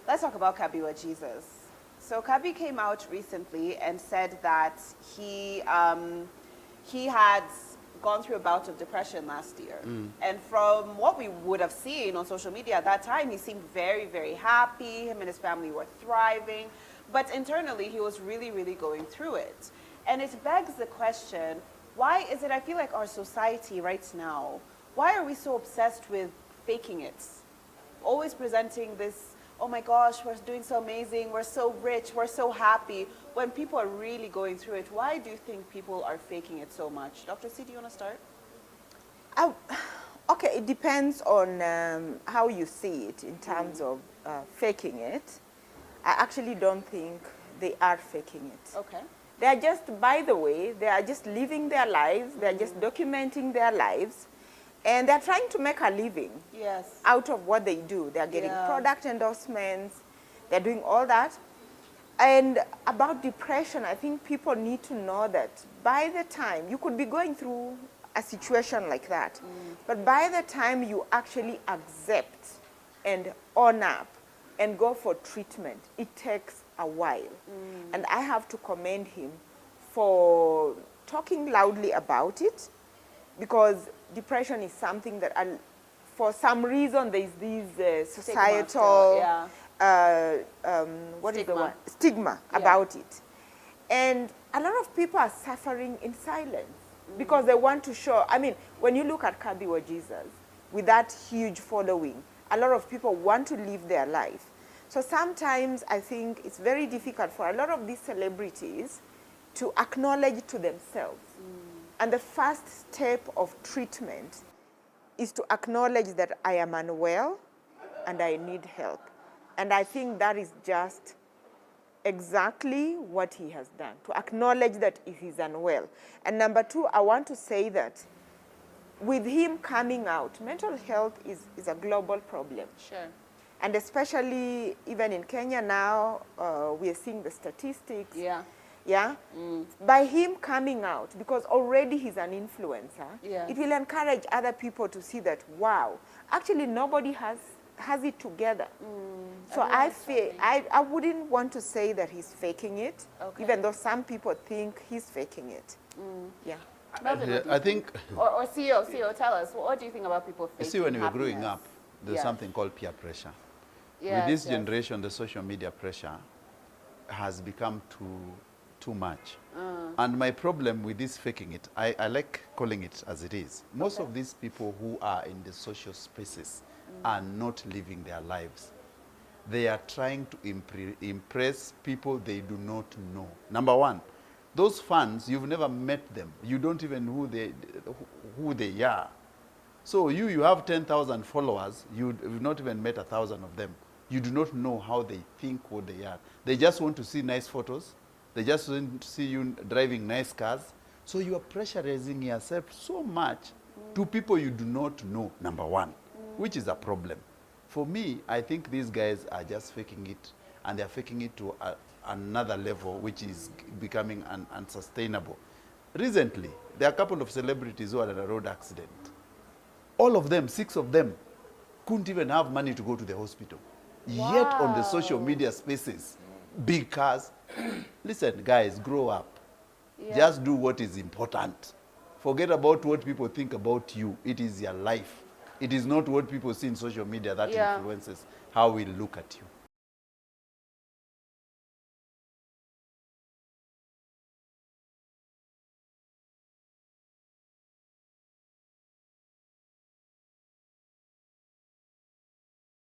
Let's talk about Kabiwa Jesus. So Kabi came out recently and said that he had gone through a bout of depression last year. And from what we would have seen on social media at that time, he seemed very, very happy. Him and his family were thriving. But internally, he was really, really going through it. And it begs the question, why is it, I feel like our society right now, why are we so obsessed with faking it? Always presenting this, oh my gosh, we're doing so amazing, we're so rich, we're so happy, when people are really going through it. Why do you think people are faking it so much? Dr. C, do you want to start? Okay, it depends on how you see it in terms of faking it. I actually don't think they are faking it. Okay. They are just, by the way, they are just living their lives, they are just documenting their lives, and they're trying to make a living out of what they do. They're getting product endorsements, they're doing all that. And about depression, I think people need to know that by the time, you could be going through a situation like that, but by the time you actually accept and own up and go for treatment, it takes a while. And I have to commend him for talking loudly about it, because depression is something that, for some reason, there's this societal stigma about it. And a lot of people are suffering in silence because they want to show. I mean, when you look at Kabiwa Jesus, with that huge following, a lot of people want to live their life. So sometimes I think it's very difficult for a lot of these celebrities to acknowledge to themselves. And the first step of treatment is to acknowledge that I am unwell and I need help. And I think that is just exactly what he has done, to acknowledge that he's unwell. And number two, I want to say that with him coming out, mental health is a global problem. Sure. And especially even in Kenya now, we are seeing the statistics. By him coming out, because already he's an influencer, it will encourage other people to see that, wow, actually nobody has it together. So I feel, I wouldn't want to say that he's faking it, even though some people think he's faking it. I think... Or CEO, tell us, what do you think about people faking You see, when we were happiness? growing up, there's something called peer pressure. Yes, With this generation, the social media pressure has become too much. And my problem with this faking it, I like calling it as it is. Most of these people who are in the social spaces are not living their lives. They are trying to impress people they do not know. Number one, those fans, you've never met them. You don't even know who they are. So you have 10,000 followers, you've not even met 1,000 of them. You do not know how they think, what they are. They just want to see nice photos. They just want to see you driving nice cars. So you are pressurizing yourself so much to people you do not know, number one, which is a problem. For me, I think these guys are just faking it, and they're faking it to another level, which is becoming unsustainable. Recently, there are a couple of celebrities who had a road accident. All of them, 6 of them, couldn't even have money to go to the hospital. Wow. Yet on the social media spaces, because, listen, guys, grow up. Just do what is important. Forget about what people think about you. It is your life. It is not what people see in social media that influences how we look at you.